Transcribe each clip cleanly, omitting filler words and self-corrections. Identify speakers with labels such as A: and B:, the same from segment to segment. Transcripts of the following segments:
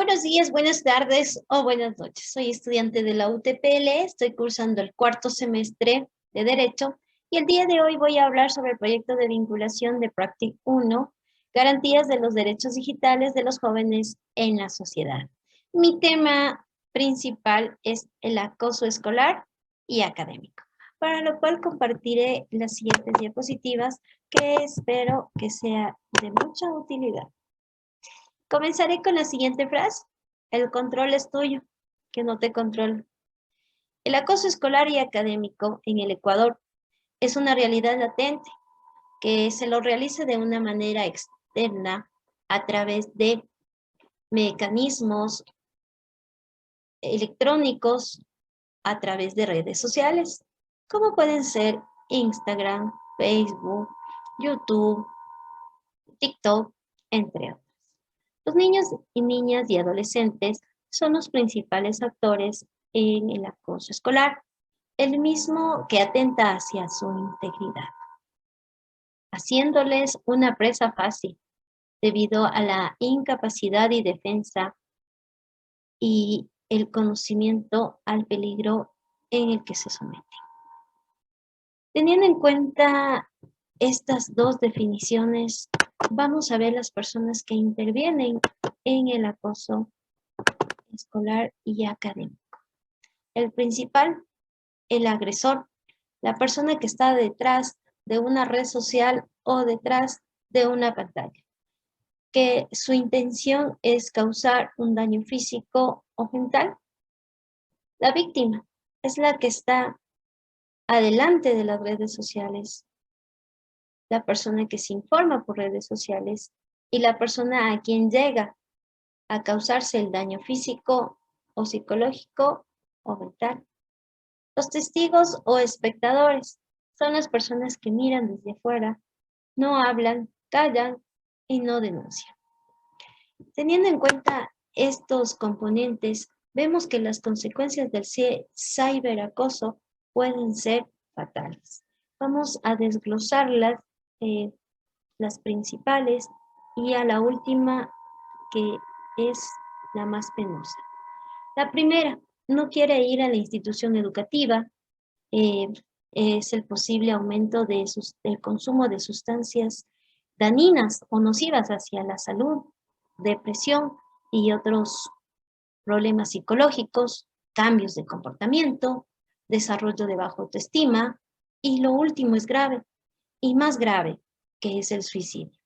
A: Buenos días, buenas tardes o buenas noches. Soy estudiante de la UTPL, estoy cursando el cuarto semestre de Derecho y el día de hoy voy a hablar sobre el proyecto de vinculación de Practic 1, garantías de los derechos digitales de los jóvenes en la sociedad. Mi tema principal es el acoso escolar y académico, para lo cual compartiré las siguientes diapositivas que espero que sea de mucha utilidad. Comenzaré con la siguiente frase. El control es tuyo, que no te controlo. El acoso escolar y académico en el Ecuador es una realidad latente que se lo realiza de una manera externa a través de mecanismos electrónicos, a través de redes sociales, como pueden ser Instagram, Facebook, YouTube, TikTok, entre otros. Los niños y niñas y adolescentes son los principales actores en el acoso escolar, el mismo que atenta hacia su integridad, haciéndoles una presa fácil debido a la incapacidad y defensa y el conocimiento al peligro en el que se someten. Teniendo en cuenta estas dos definiciones, vamos a ver las personas que intervienen en el acoso escolar y académico. El principal, el agresor, la persona que está detrás de una red social o detrás de una pantalla, que su intención es causar un daño físico o mental. La víctima es la que está adelante de las redes sociales, la persona que se informa por redes sociales y la persona a quien llega a causarse el daño físico o psicológico o mental. Los testigos o espectadores son las personas que miran desde afuera, no hablan, callan y no denuncian. Teniendo en cuenta estos componentes, vemos que las consecuencias del ciberacoso pueden ser fatales. Vamos a desglosarlas, las principales, y a la última, que es la más penosa. La primera, no quiere ir a la institución educativa, es el posible aumento del consumo de sustancias dañinas o nocivas hacia la salud, depresión y otros problemas psicológicos, cambios de comportamiento, desarrollo de baja autoestima, y lo último es grave, y más grave, que es el suicidio.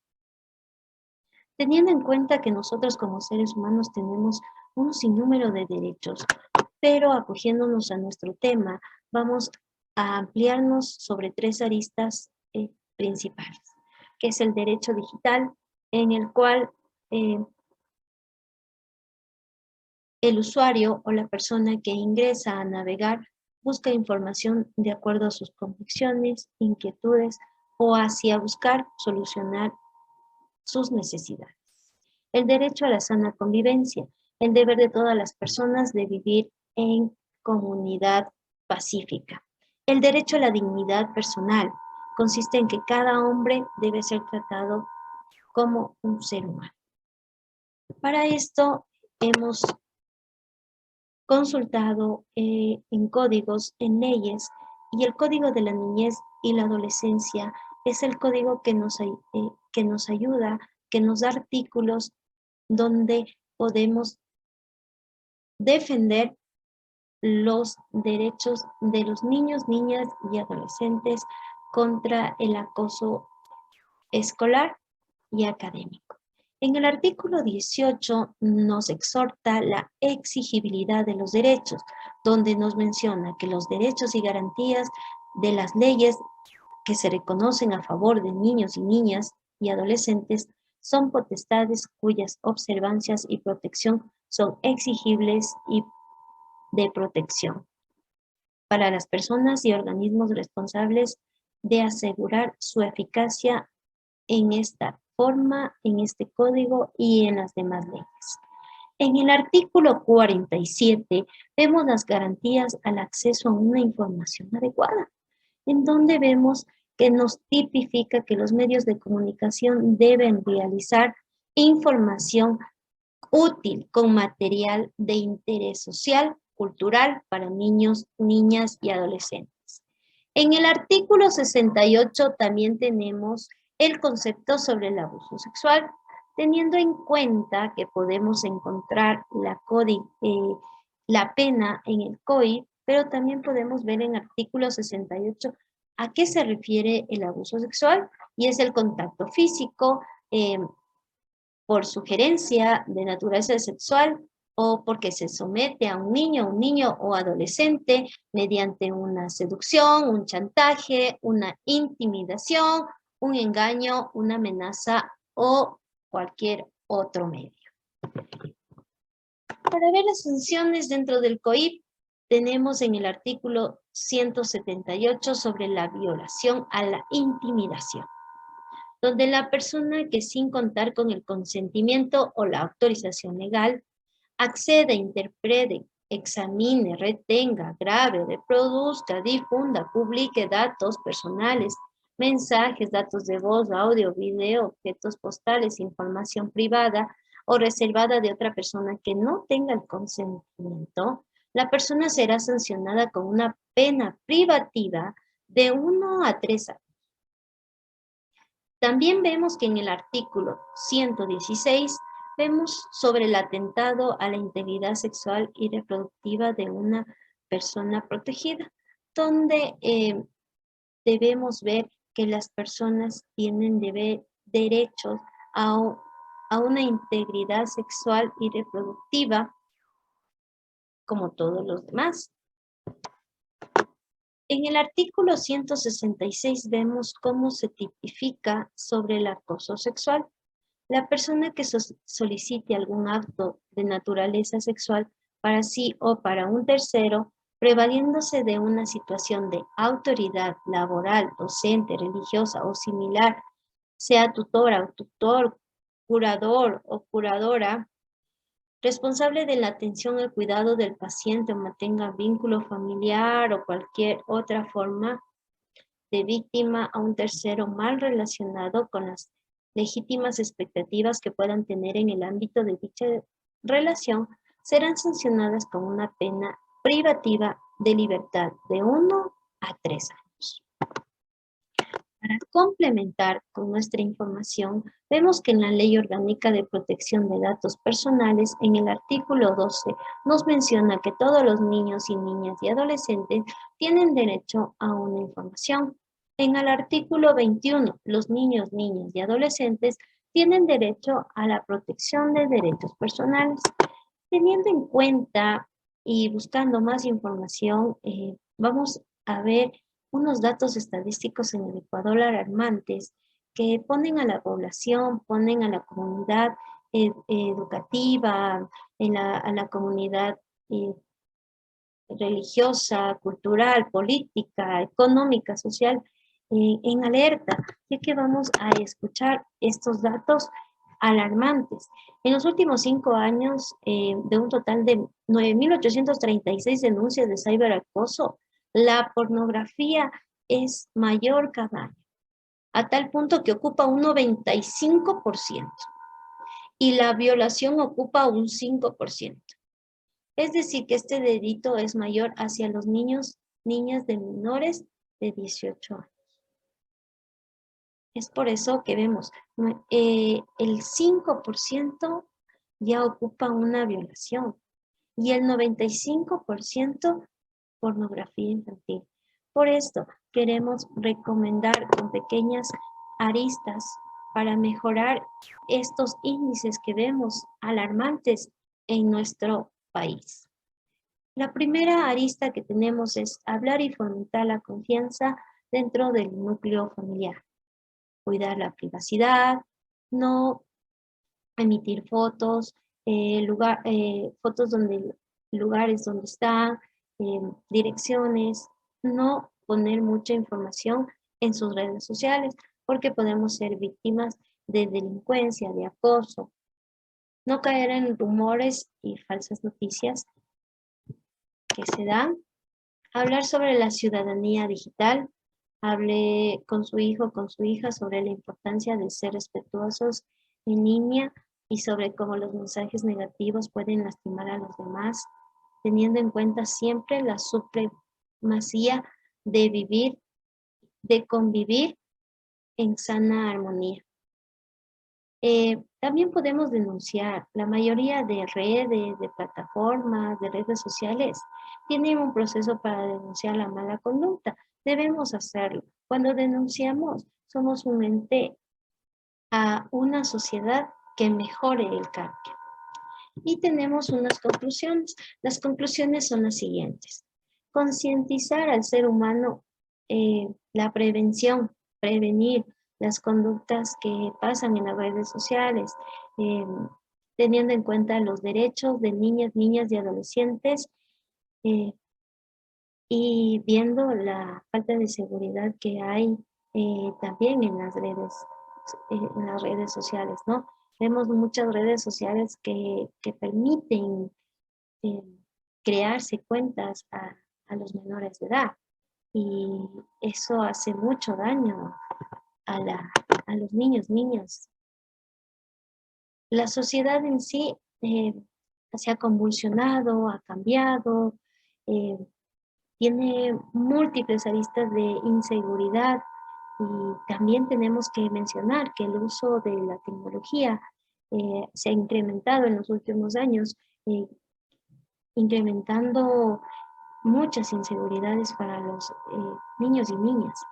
A: Teniendo en cuenta que nosotros como seres humanos tenemos un sinnúmero de derechos, pero acogiéndonos a nuestro tema, vamos a ampliarnos sobre tres aristas principales, que es el derecho digital, en el cual el usuario o la persona que ingresa a navegar busca información de acuerdo a sus convicciones, inquietudes o hacia buscar solucionar sus necesidades. El derecho a la sana convivencia, el deber de todas las personas de vivir en comunidad pacífica. El derecho a la dignidad personal consiste en que cada hombre debe ser tratado como un ser humano. Para esto hemos consultado en códigos, en leyes, y el Código de la Niñez y la Adolescencia es el código que nos ayuda, que nos da artículos donde podemos defender los derechos de los niños, niñas y adolescentes contra el acoso escolar y académico. En el artículo 18 nos exhorta la exigibilidad de los derechos, donde nos menciona que los derechos y garantías de las leyes que se reconocen a favor de niños y niñas y adolescentes son potestades cuyas observancias y protección son exigibles y de protección para las personas y organismos responsables de asegurar su eficacia en esta forma, en este código y en las demás leyes. En el artículo 47 vemos las garantías al acceso a una información adecuada, en donde vemos que nos tipifica que los medios de comunicación deben realizar información útil con material de interés social, cultural para niños, niñas y adolescentes. En el artículo 68 también tenemos el concepto sobre el abuso sexual, teniendo en cuenta que podemos encontrar la pena en el COI, pero también podemos ver en el artículo 68 a qué se refiere el abuso sexual, y es el contacto físico, por sugerencia de naturaleza sexual o porque se somete a un niño o adolescente mediante una seducción, un chantaje, una intimidación, un engaño, una amenaza o cualquier otro medio. Para ver las sanciones dentro del COIP, tenemos en el artículo 178 sobre la violación a la intimidación, donde la persona que sin contar con el consentimiento o la autorización legal, acceda, interprete, examine, retenga, grabe, reproduzca, difunda, publique datos personales, mensajes, datos de voz, audio, video, objetos postales, información privada o reservada de otra persona que no tenga el consentimiento, la persona será sancionada con una pena privativa de 1 a 3 años. También vemos que en el artículo 116 vemos sobre el atentado a la integridad sexual y reproductiva de una persona protegida, donde debemos ver que las personas tienen derechos a una integridad sexual y reproductiva como todos los demás. En el artículo 166 vemos cómo se tipifica sobre el acoso sexual. La persona que solicite algún acto de naturaleza sexual para sí o para un tercero, prevaliéndose de una situación de autoridad laboral, docente, religiosa o similar, sea tutora o tutor, curador o curadora, responsable de la atención y cuidado del paciente o mantenga vínculo familiar o cualquier otra forma de víctima a un tercero mal relacionado con las legítimas expectativas que puedan tener en el ámbito de dicha relación, serán sancionadas con una pena privativa de libertad de 1 a 3 años. Para complementar con nuestra información, vemos que en la Ley Orgánica de Protección de Datos Personales, en el artículo 12, nos menciona que todos los niños y niñas y adolescentes tienen derecho a una información. En el artículo 21, los niños, niñas y adolescentes tienen derecho a la protección de derechos personales. Teniendo en cuenta y buscando más información, vamos a ver unos datos estadísticos en el Ecuador alarmantes que ponen a la población, ponen a la comunidad educativa, a la comunidad religiosa, cultural, política, económica, social, en alerta, ya que vamos a escuchar estos datos alarmantes. En los últimos 5 años, de un total de 9.836 denuncias de ciberacoso, la pornografía es mayor cada año, a tal punto que ocupa un 95% y la violación ocupa un 5%. Es decir, que este delito es mayor hacia los niños, niñas de menores de 18 años. Es por eso que vemos, el 5% ya ocupa una violación y el 95% pornografía infantil. Por esto queremos recomendar con pequeñas aristas para mejorar estos índices que vemos alarmantes en nuestro país. La primera arista que tenemos es hablar y fomentar la confianza dentro del núcleo familiar. Cuidar la privacidad, no emitir fotos, fotos lugares donde están, direcciones, no poner mucha información en sus redes sociales, porque podemos ser víctimas de delincuencia, de acoso. No caer en rumores y falsas noticias que se dan. Hablar sobre la ciudadanía digital. Hable con su hijo, con su hija sobre la importancia de ser respetuosos en línea, y sobre cómo los mensajes negativos pueden lastimar a los demás, teniendo en cuenta siempre la supremacía de convivir en sana armonía. También podemos denunciar. La mayoría de redes, de plataformas, de redes sociales tienen un proceso para denunciar la mala conducta. Debemos hacerlo. Cuando denunciamos, somos un ente a una sociedad que mejore el cambio. Y tenemos unas conclusiones. Las conclusiones son las siguientes. Concientizar al ser humano, la prevención, prevenir las conductas que pasan en las redes sociales, teniendo en cuenta los derechos de niñas y adolescentes, y viendo la falta de seguridad que hay también en las redes sociales, ¿no? Vemos muchas redes sociales que permiten eh, crearse cuentas a los menores de edad, y eso hace mucho daño a los niños, niñas. La sociedad en sí se ha convulsionado, ha cambiado, eh, tiene múltiples aristas de inseguridad, y también tenemos que mencionar que el uso de la tecnología se ha incrementado en los últimos años, incrementando muchas inseguridades para los niños y niñas,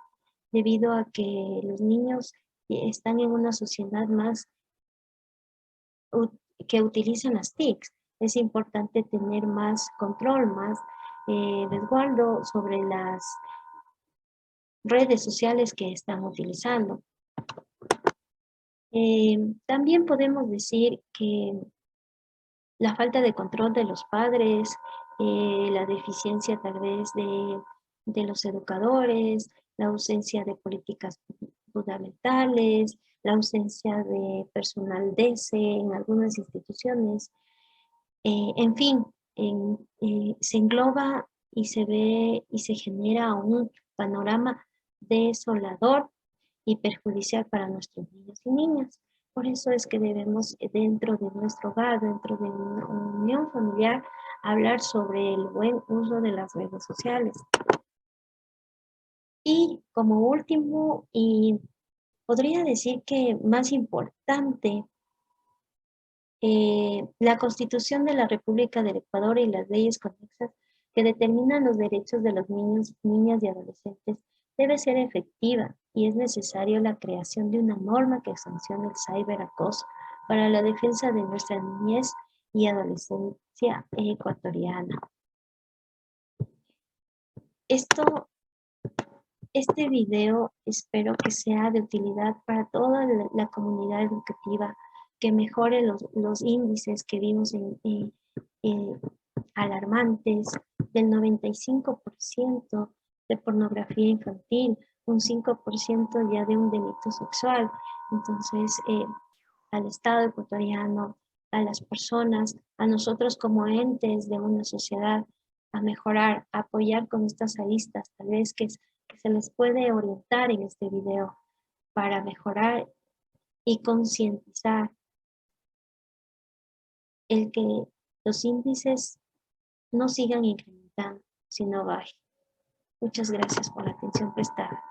A: debido a que los niños están en una sociedad más que utilizan las TICs. Es importante tener más control, más resguardo sobre las redes sociales que están utilizando. También podemos decir que la falta de control de los padres, la deficiencia tal vez de los educadores, la ausencia de políticas fundamentales, la ausencia de personal DESE en algunas instituciones, en fin, se engloba y se ve y se genera un panorama desolador y perjudicial para nuestros niños y niñas. Por eso es que debemos, dentro de nuestro hogar, dentro de una unión familiar, hablar sobre el buen uso de las redes sociales. Y como último, y podría decir que más importante, la Constitución de la República del Ecuador y las leyes conexas que determinan los derechos de los niños, niñas y adolescentes debe ser efectiva, y es necesario la creación de una norma que sancione el ciberacoso para la defensa de nuestra niñez y adolescencia ecuatoriana. Este video espero que sea de utilidad para toda la comunidad educativa, que mejore los índices que vimos alarmantes del 95% de pornografía infantil, un 5% ya de un delito sexual. Entonces, al Estado ecuatoriano, a las personas, a nosotros como entes de una sociedad, a mejorar, a apoyar con estas aristas, tal vez que se les puede orientar en este video para mejorar y concientizar el que los índices no sigan incrementando, sino bajen. Muchas gracias por la atención prestada.